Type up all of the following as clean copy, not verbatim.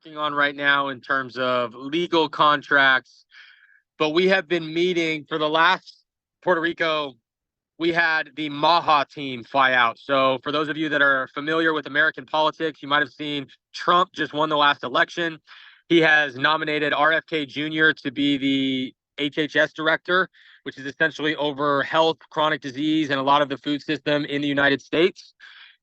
working on right now in terms of legal contracts, but we have been meeting for the last Puerto Rico. We had the MAHA team fly out. So for those of you that are familiar with American politics, you might have seen Trump just won the last election. He has nominated RFK Jr. to be the HHS director, which is essentially over health, chronic disease, and a lot of the food system in the United States.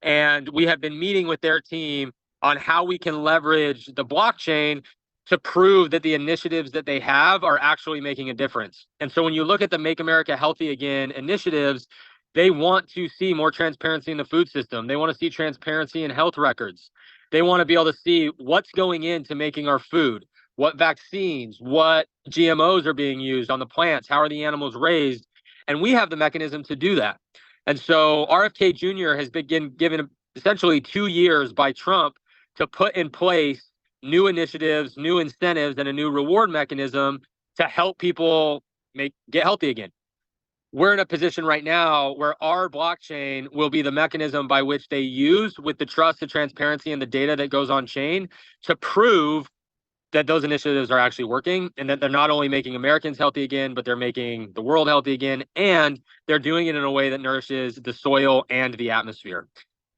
And we have been meeting with their team on how we can leverage the blockchain to prove that the initiatives that they have are actually making a difference. And so when you look at the Make America Healthy Again initiatives, they want to see more transparency in the food system. They want to see transparency in health records. They want to be able to see what's going into making our food, what vaccines, what GMOs are being used on the plants, how are the animals raised, and we have the mechanism to do that. And so RFK Jr. has been given essentially 2 years by Trump to put in place new initiatives, new incentives, and a new reward mechanism to help people get healthy again. We're in a position right now where our blockchain will be the mechanism by which they use with the trust, the transparency, and the data that goes on chain to prove that those initiatives are actually working and that they're not only making Americans healthy again, but they're making the world healthy again. And they're doing it in a way that nourishes the soil and the atmosphere.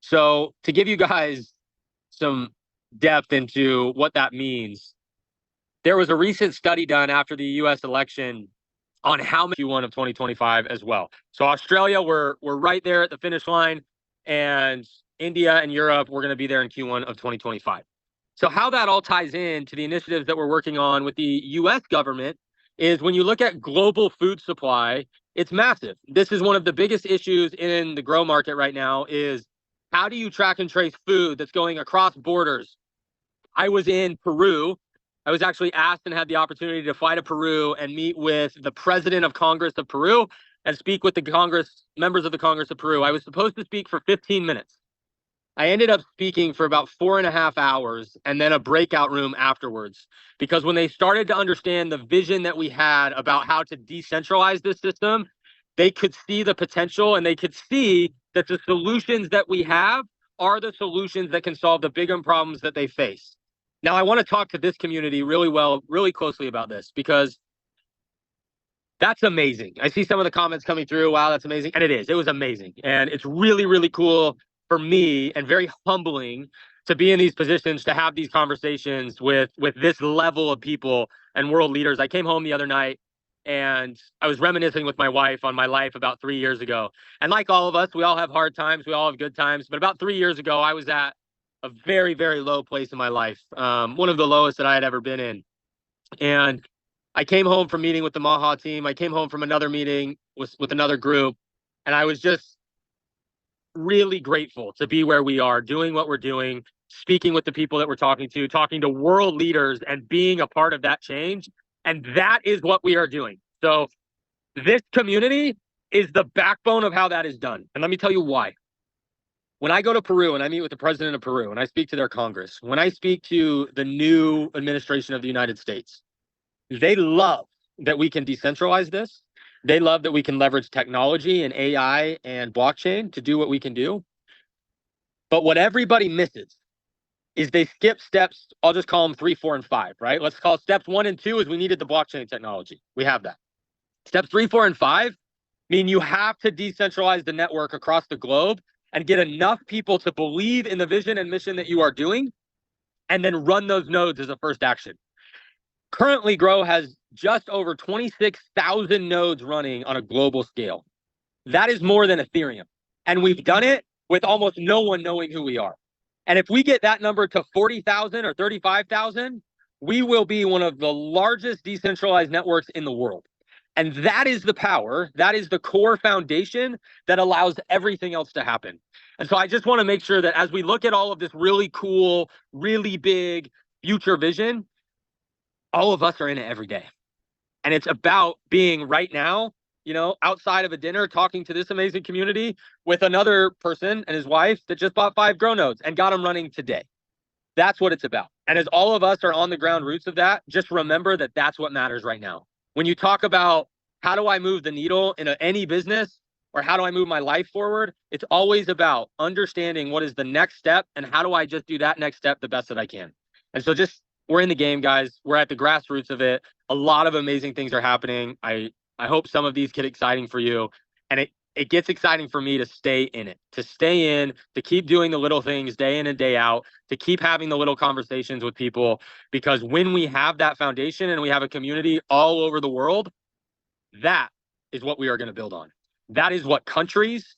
So to give you guys some depth into what that means, there was a recent study done after the US election on how much Q1 of 2025 as well. So Australia, we're right there at the finish line, and India and Europe, we're going to be there in Q1 of 2025. So how that all ties in to the initiatives that we're working on with the US government is when you look at global food supply, it's massive. This is one of the biggest issues in the grow market right now is how do you track and trace food that's going across borders? I was in Peru. I was actually asked and had the opportunity to fly to Peru and meet with the president of Congress of Peru and speak with the members of the Congress of Peru. I was supposed to speak for 15 minutes. I ended up speaking for about 4.5 hours and then a breakout room afterwards, because when they started to understand the vision that we had about how to decentralize this system, they could see the potential and they could see that the solutions that we have are the solutions that can solve the bigger problems that they face. Now, I want to talk to this community really closely about this, because that's amazing. I see some of the comments coming through. Wow, that's amazing. And it is. It was amazing. And it's really, really cool for me and very humbling to be in these positions, to have these conversations with this level of people and world leaders. I came home the other night and I was reminiscing with my wife on my life about 3 years ago. And like all of us, we all have hard times. We all have good times. But about 3 years ago, I was at a very, very low place in my life, one of the lowest that I had ever been in. And I came home from meeting with the MAHA team. I came home from another meeting with another group. And I was just really grateful to be where we are, doing what we're doing, speaking with the people that we're talking to world leaders and being a part of that change. And that is what we are doing. So this community is the backbone of how that is done. And let me tell you why. When I go to Peru and I meet with the president of Peru and I speak to their Congress, when I speak to the new administration of the United States, they love that we can decentralize this. They love that we can leverage technology and AI and blockchain to do what we can do. But what everybody misses is they skip steps. I'll just call them 3, 4, and 5, right? Let's call steps 1 and 2 is we needed the blockchain technology. We have that. Steps 3, 4, and 5 mean you have to decentralize the network across the globe and get enough people to believe in the vision and mission that you are doing, and then run those nodes as a first action. Currently, Grow has just over 26,000 nodes running on a global scale. That is more than Ethereum. And we've done it with almost no one knowing who we are. And if we get that number to 40,000 or 35,000, we will be one of the largest decentralized networks in the world. And that is the power, that is the core foundation that allows everything else to happen. And so I just want to make sure that as we look at all of this really cool, really big future vision, all of us are in it every day. And it's about being right now, outside of a dinner, talking to this amazing community with another person and his wife that just bought 5 grow nodes and got them running today. That's what it's about. And as all of us are on the ground roots of that, just remember that that's what matters right now. When you talk about how do I move the needle in any business, or how do I move my life forward, it's always about understanding what is the next step and how do I just do that next step the best that I can. And so just we're in the game, guys. We're at the grassroots of it. A lot of amazing things are happening. I hope some of these get exciting for you. And it gets exciting for me to stay in it, to keep doing the little things day in and day out, to keep having the little conversations with people. Because when we have that foundation and we have a community all over the world, that is what we are going to build on. That is what countries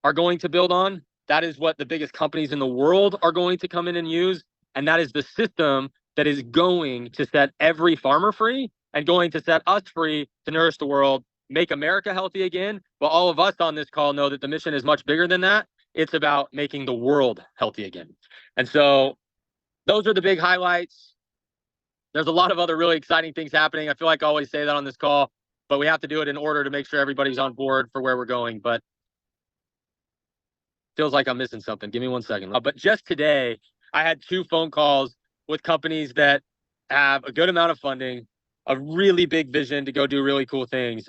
are going to build on. That is what the biggest companies in the world are going to come in and use. And that is the system that is going to set every farmer free and going to set us free to nourish the world, make America healthy again. But all of us on this call know that the mission is much bigger than that. It's about making the world healthy again. And so those are the big highlights. There's a lot of other really exciting things happening. I feel like I always say that on this call, but we have to do it in order to make sure everybody's on board for where we're going. But feels like I'm missing something. Give me 1 second. But just today, I had 2 phone calls with companies that have a good amount of funding, a really big vision to go do really cool things,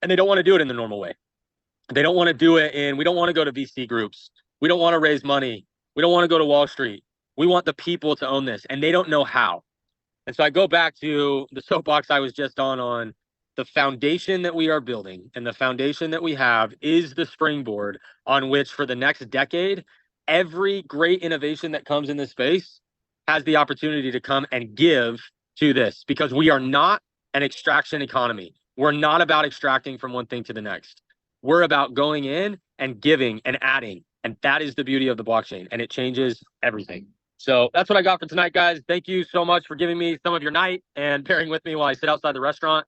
and they don't want to do it in the normal way. They don't want to do it we don't want to go to VC groups. We don't want to raise money. We don't want to go to Wall Street. We want the people to own this, and they don't know how. And so I go back to the soapbox I was just on the foundation that we are building, and the foundation that we have is the springboard on which for the next decade, every great innovation that comes in this space has the opportunity to come and give to this, because we are not an extraction economy. We're not about extracting from one thing to the next. We're about going in and giving and adding. And that is the beauty of the blockchain, and it changes everything. So that's what I got for tonight, guys. Thank you so much for giving me some of your night and bearing with me while I sit outside the restaurant.